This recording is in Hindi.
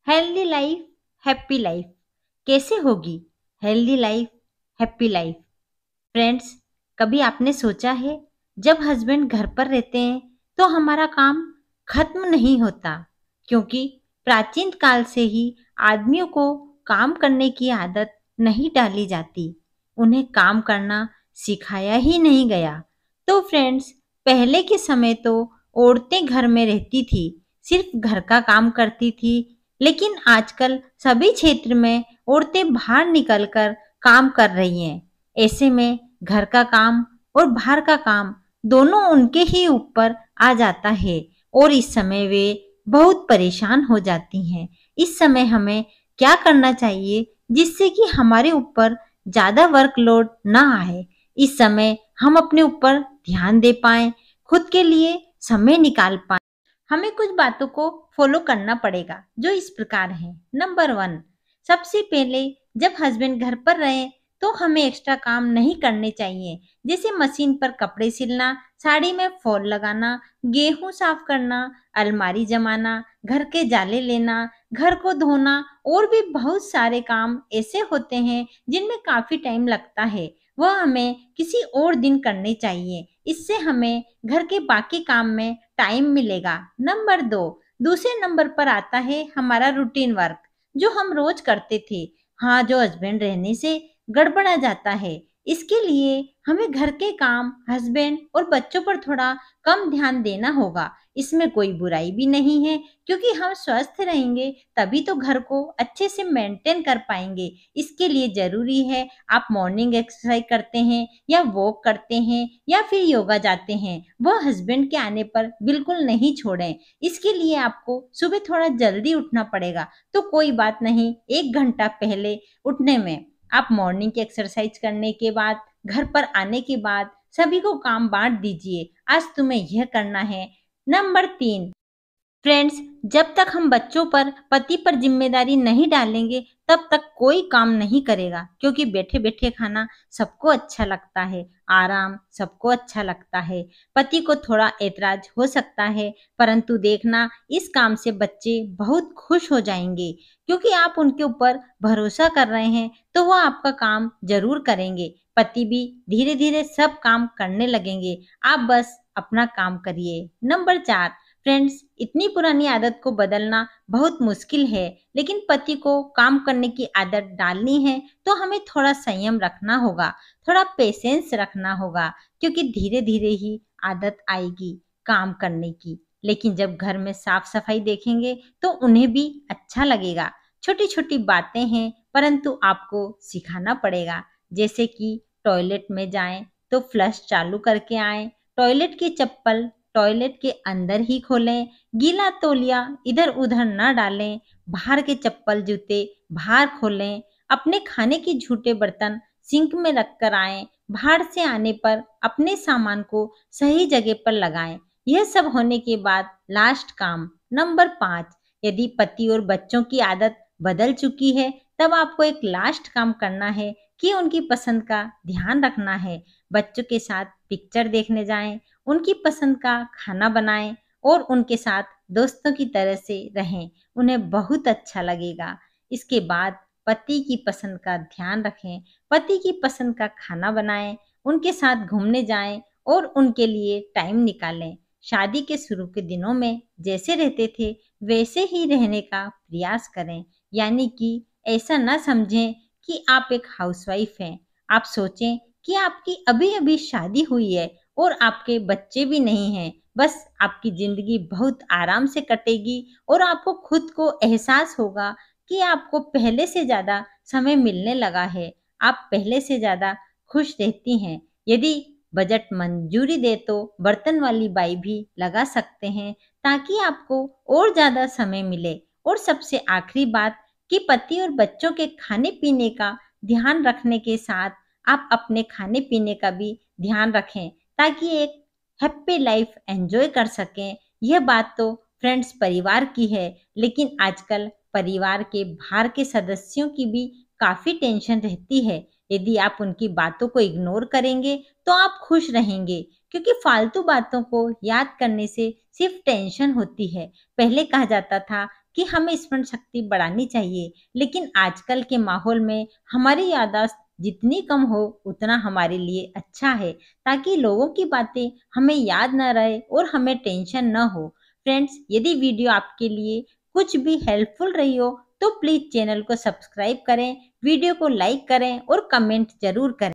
हेल्दी लाइफ हैप्पी लाइफ कैसे होगी? Healthy life happy life. Friends, कभी आपने सोचा है जब हस्बैंड घर पर रहते हैं तो हमारा काम खत्म नहीं होता, क्योंकि प्राचीन काल से ही आदमियों को काम करने की आदत नहीं डाली जाती, उन्हें काम करना सिखाया ही नहीं गया। तो फ्रेंड्स, पहले के समय तो औरतें घर में रहती थी, सिर्फ घर का काम करती थी। लेकिन आजकल सभी क्षेत्र में औरतें बाहर निकलकर काम कर रही हैं। ऐसे में घर का काम और बाहर का काम दोनों उनके ही ऊपर आ जाता है और इस समय वे बहुत परेशान हो जाती हैं। इस समय हमें क्या करना चाहिए जिससे कि हमारे ऊपर ज़्यादा वर्कलोड ना आए? इस समय हम अपने ऊपर ध्यान दे पाएं, खुद के लिए समय निकाल पाएं। हमें कुछ बातों को फॉलो करना पड़ेगा जो इस प्रकार है। नंबर 1, सबसे पहले जब हस्बैंड घर पर रहे तो हमें एक्स्ट्रा काम नहीं करने चाहिए, जैसे मशीन पर कपड़े सिलना, साड़ी में फॉल लगाना, गेहूं साफ करना, अलमारी जमाना, घर के जाले लेना, घर को धोना और भी बहुत सारे काम ऐसे होते हैं जिनमें काफी टाइम लगता है, वह हमें किसी और दिन करने चाहिए। इससे हमें घर के बाकी काम में टाइम मिलेगा। नंबर 2, दूसरे नंबर पर आता है हमारा रूटीन वर्क जो हम रोज करते थे, हाँ, जो हस्बैंड रहने से गड़बड़ा जाता है। इसके लिए हमें घर के काम, हस्बैंड और बच्चों पर थोड़ा कम ध्यान देना होगा। इसमें कोई बुराई भी नहीं है, क्योंकि हम स्वस्थ रहेंगे तभी तो घर को अच्छे से मेंटेन कर पाएंगे। इसके लिए जरूरी है आप मॉर्निंग एक्सरसाइज करते हैं या वॉक करते हैं या फिर योगा जाते हैं, वह हस्बैंड के आने पर बिल्कुल नहीं छोड़ें। इसके लिए आपको सुबह थोड़ा जल्दी उठना पड़ेगा, तो कोई बात नहीं, 1 घंटा पहले उठने में आप मॉर्निंग की एक्सरसाइज करने के बाद, घर पर आने के बाद सभी को काम बांट दीजिए, आज तुम्हें यह करना है। नंबर 3, फ्रेंड्स, जब तक हम बच्चों पर, पति पर जिम्मेदारी नहीं डालेंगे तब तक कोई काम नहीं करेगा, क्योंकि बैठे बैठे खाना सबको अच्छा लगता है, आराम सबको अच्छा लगता है। पति को थोड़ा ऐतराज हो सकता है, परंतु देखना इस काम से बच्चे बहुत खुश हो जाएंगे, क्योंकि आप उनके ऊपर भरोसा कर रहे हैं तो वह आपका काम जरूर करेंगे। पति भी धीरे धीरे सब काम करने लगेंगे, आप बस अपना काम करिए। नंबर 4, फ्रेंड्स, इतनी पुरानी आदत को बदलना बहुत मुश्किल है, लेकिन पति को काम करने की आदत डालनी है तो हमें थोड़ा संयम रखना होगा, थोड़ा पेशेंस रखना होगा, क्योंकि धीरे धीरे ही आदत आएगी काम करने की। लेकिन जब घर में साफ सफाई देखेंगे तो उन्हें भी अच्छा लगेगा। छोटी छोटी बातें हैं, परंतु आपको सिखाना पड़ेगा, जैसे कि टॉयलेट में जाएं तो फ्लश चालू करके आएं, टॉयलेट की चप्पल टॉयलेट के अंदर ही खोलें, गीला तौलिया इधर उधर न डालें, बाहर के चप्पल जूते बाहर खोलें, अपने खाने के झूठे बर्तन सिंक में रखकर आएं, बाहर से आने पर अपने सामान को सही जगह पर लगाएं। यह सब होने के बाद लास्ट काम नंबर 5, यदि पति और बच्चों की आदत बदल चुकी है तब आपको एक लास्ट काम करना है कि उनकी पसंद का ध्यान रखना है। बच्चों के साथ पिक्चर देखने जाएं, उनकी पसंद का खाना बनाएं और उनके साथ दोस्तों की तरह से रहें, उन्हें बहुत अच्छा लगेगा। इसके बाद पति की पसंद का ध्यान रखें, पति की पसंद का खाना बनाएं, उनके साथ घूमने जाएं और उनके लिए टाइम निकालें। शादी के शुरू के दिनों में जैसे रहते थे वैसे ही रहने का प्रयास करें, यानी कि ऐसा ना समझें कि आप एक हाउसवाइफ हैं। आप सोचें कि आपकी अभी अभी शादी हुई है और आपके बच्चे भी नहीं हैं, बस आपकी जिंदगी बहुत आराम से कटेगी और आपको खुद को एहसास होगा कि आपको पहले से ज्यादा समय मिलने लगा है, आप पहले से ज्यादा खुश रहती हैं। यदि बजट मंजूरी दे तो बर्तन वाली बाई भी लगा सकते हैं, ताकि आपको और ज्यादा समय मिले। और सबसे आखिरी बात कि पति और बच्चों के खाने पीने का ध्यान रखने के साथ आप अपने खाने पीने का भी ध्यान रखें, ताकि एक हैप्पी लाइफ एंजॉय कर सकें। यह बात तो फ्रेंड्स परिवार की है, लेकिन आजकल परिवार के बाहर के सदस्यों की भी काफी टेंशन रहती है। यदि आप उनकी बातों को इग्नोर करेंगे तो आप खुश रहेंगे, क्योंकि फालतू बातों को याद करने से सिर्फ टेंशन होती है। पहले कहा जाता था कि हमें स्मरण शक्ति बढ़ानी चाहिए, लेकिन आजकल के माहौल में हमारी याददाश्त जितनी कम हो उतना हमारे लिए अच्छा है, ताकि लोगों की बातें हमें याद ना रहे और हमें टेंशन ना हो। फ्रेंड्स, यदि वीडियो आपके लिए कुछ भी हेल्पफुल रही हो तो प्लीज़ चैनल को सब्सक्राइब करें, वीडियो को लाइक करें और कमेंट ज़रूर करें।